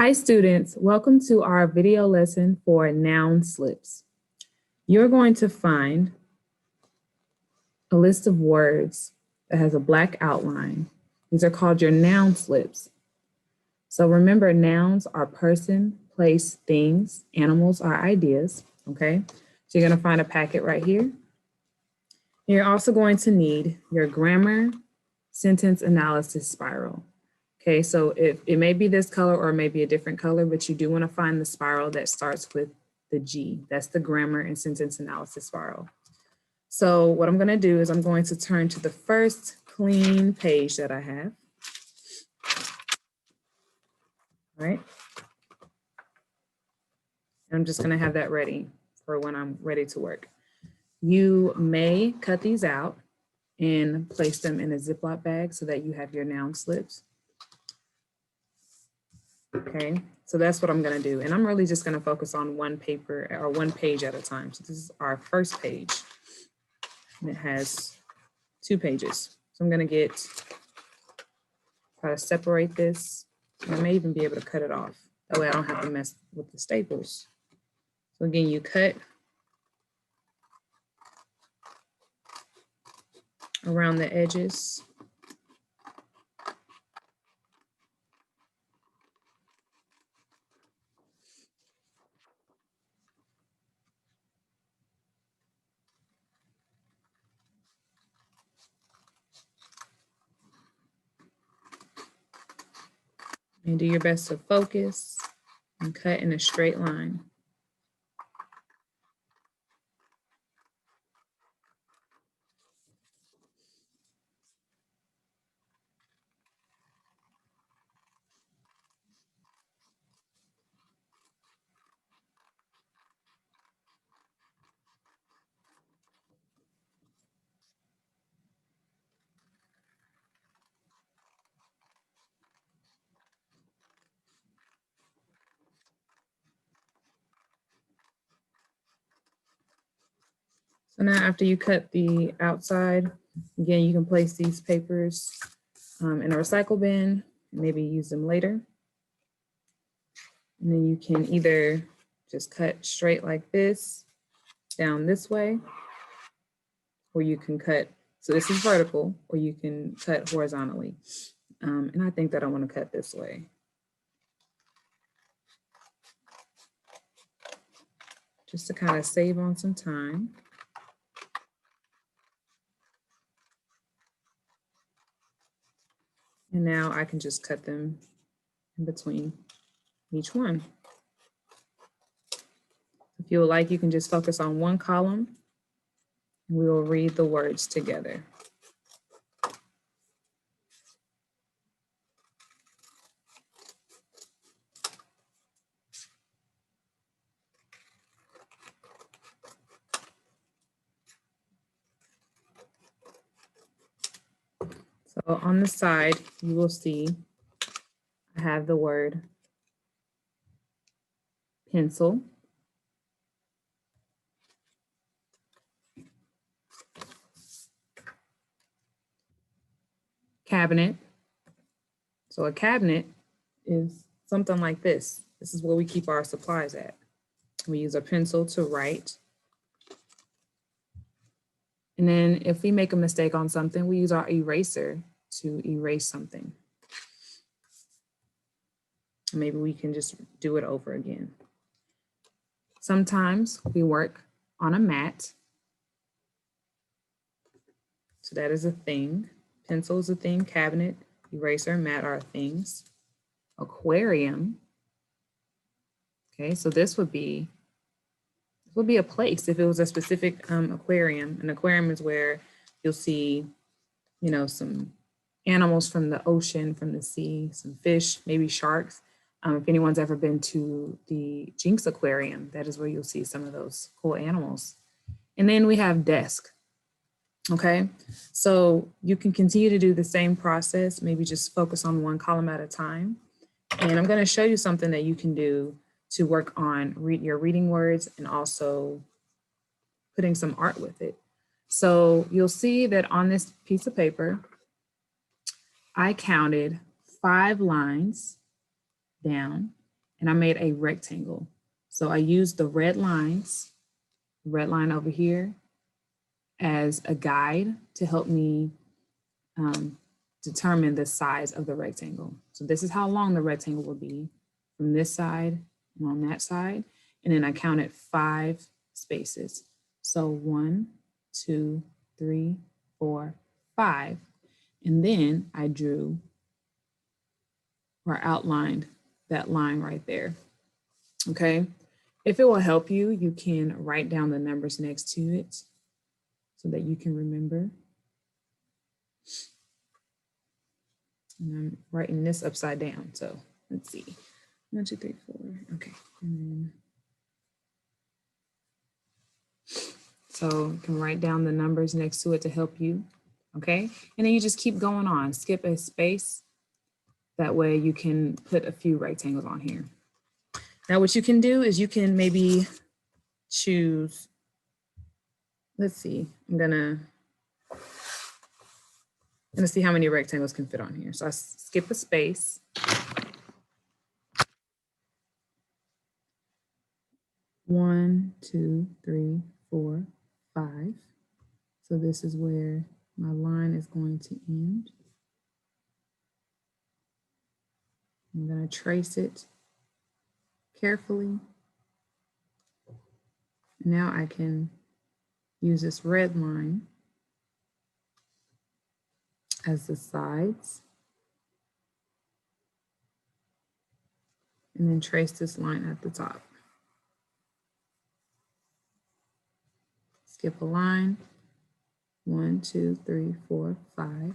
Hi students, welcome to our video lesson for noun slips. You're going to find a list of words that has a black outline. These are called your noun slips. So remember, nouns are person, place, things, animals are ideas, okay? So you're gonna find a packet right here. You're also going to need your grammar sentence analysis spiral. Okay, so it may be this color or it may be a different color, but you do want to find the spiral that starts with the G. That's the grammar and sentence analysis spiral. So what I'm going to do is I'm going to turn to the first clean page that I have. All right. And I'm just going to have that ready for when I'm ready to work. You may cut these out and place them in a Ziploc bag so that you have your noun slips. Okay, so that's what I'm gonna do. And I'm really just gonna focus on one paper or one page at a time. So this is our first page. And it has 2 pages. So I'm gonna try to separate this. And I may even be able to cut it off. That way I don't have to mess with the staples. So again, you cut around the edges. And do your best to focus and cut in a straight line. So now after you cut the outside, again, you can place these papers in a recycle bin, and maybe use them later. And then you can either just cut straight like this, down this way, or you can cut, so this is vertical, or you can cut horizontally. And I think that I want to cut this way. Just to kind of save on some time. And now I can just cut them in between each one. If you would like, you can just focus on one column. We will read the words together. So on the side, you will see I have the word pencil, cabinet. So a cabinet is something like this. This is where we keep our supplies at. We use a pencil to write. And then if we make a mistake on something, we use our eraser to erase something. Maybe we can just do it over again. Sometimes we work on a mat. So that is a thing. Pencil is a thing, cabinet, eraser, mat are things. Aquarium. Okay, so this would be a place if it was a specific aquarium. An aquarium is where you'll see, you know, some animals from the ocean, from the sea, some fish, maybe sharks. If anyone's ever been to the Jinx Aquarium, that is where you'll see some of those cool animals. And then we have desk. Okay, so you can continue to do the same process, maybe just focus on one column at a time. And I'm going to show you something that you can do to work on your reading words and also putting some art with it. So you'll see that on this piece of paper, I counted 5 lines down and I made a rectangle. So I used the red lines, the red line over here, as a guide to help me determine the size of the rectangle. So this is how long the rectangle will be from this side and on that side. And then I counted 5 spaces. So 1, 2, 3, 4, 5. And then I drew or outlined that line right there. Okay. If it will help you, you can write down the numbers next to it so that you can remember. And I'm writing this upside down. So let's see. 1, 2, 3, 4. Okay. And then, so you can write down the numbers next to it to help you. Okay. And then you just keep going on. Skip a space. That way you can put a few rectangles on here. Now what you can do is you can maybe choose, let's see, I'm gonna see how many rectangles can fit on here. So I skip a space. One, 2, 3, 4, 5. So this is where my line is going to end. I'm going to trace it carefully. Now I can use this red line as the sides. And then trace this line at the top. Skip a line. 1, 2, 3, 4, 5.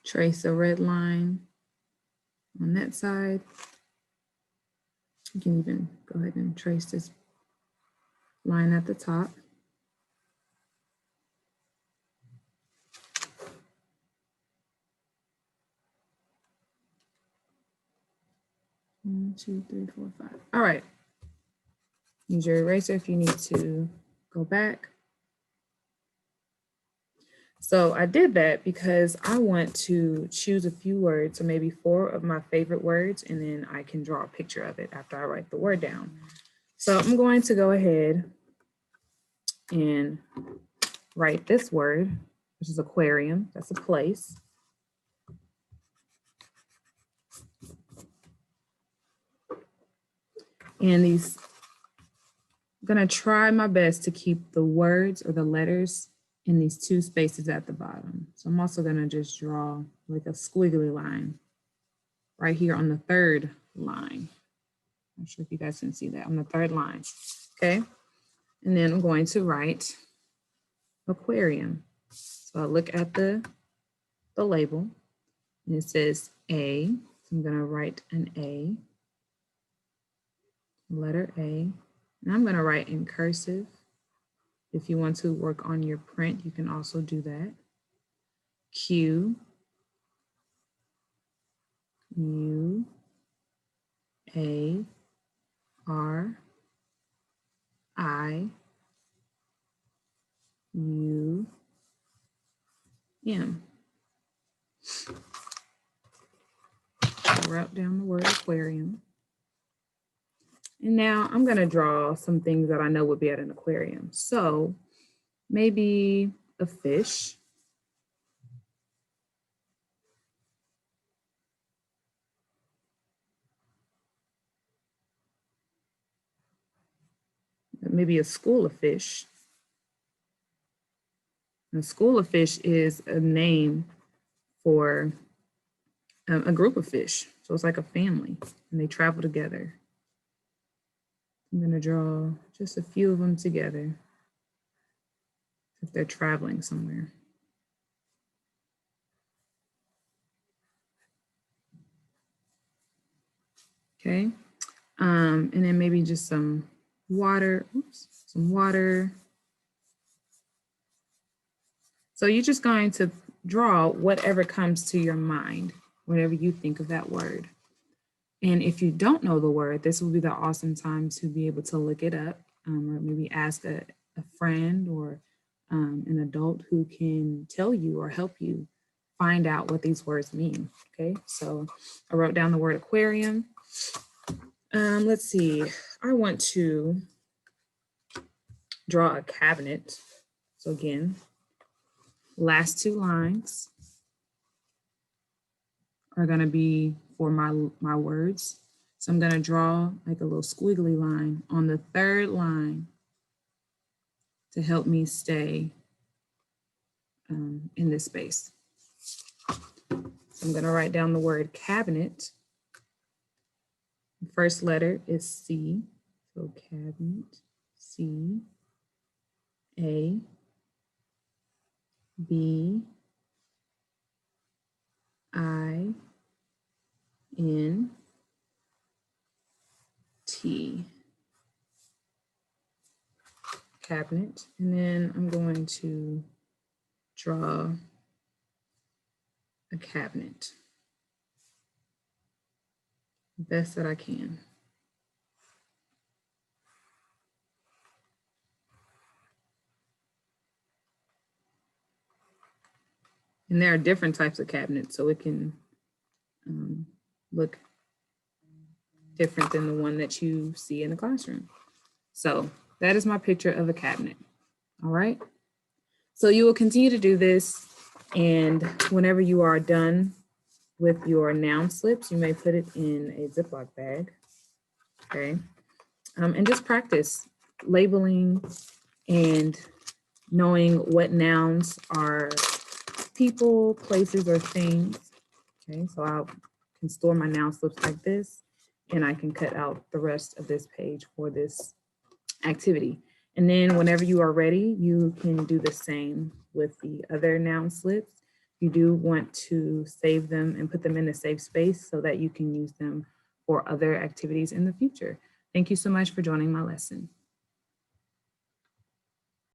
Trace a red line on that side. You can even go ahead and trace this line at the top. One, 2, 3, 4, 5. All right. Use your eraser if you need to go back. So I did that because I want to choose a few words, or maybe 4 of my favorite words, and then I can draw a picture of it after I write the word down. So I'm going to go ahead and write this word, which is aquarium. That's a place. And these, I'm gonna try my best to keep the words or the letters in these 2 spaces at the bottom. So I'm also gonna just draw like a squiggly line right here on the 3rd line. I'm not sure if you guys can see that on the 3rd line, okay? And then I'm going to write aquarium. So I look at the label and it says A. So I'm gonna write an A, letter A. And I'm gonna write in cursive. If you want to work on your print, you can also do that. Q, U, A, R, I, U, M. I'll write down the word aquarium. And now I'm going to draw some things that I know would be at an aquarium. So maybe a fish. Maybe a school of fish. A school of fish is a name for a group of fish. So it's like a family and they travel together. I'm going to draw just a few of them together if they're traveling somewhere. Okay. And then maybe just some water. Oops, some water. So you're just going to draw whatever comes to your mind, whenever you think of that word. And if you don't know the word, this will be the awesome time to be able to look it up, or maybe ask a friend or an adult who can tell you or help you find out what these words mean. Okay, so I wrote down the word aquarium. Let's see, I want to draw a cabinet. So again, last two lines are going to be for my words. So I'm going to draw like a little squiggly line on the third line to help me stay in this space. So I'm going to write down the word cabinet. The first letter is C. So cabinet, C, A, B, I, N, T. Cabinet. And then I'm going to draw a cabinet best that I can. And there are different types of cabinets, so it can look different than the one that you see in the classroom. So that is my picture of a cabinet. All right. So you will continue to do this, and whenever you are done with your noun slips, you may put it in a Ziploc bag. Okay. And just practice labeling and knowing what nouns are people, places, or things. Okay, so I can store my noun slips like this, and I can cut out the rest of this page for this activity. And then whenever you are ready, you can do the same with the other noun slips. You do want to save them and put them in a safe space so that you can use them for other activities in the future. Thank you so much for joining my lesson.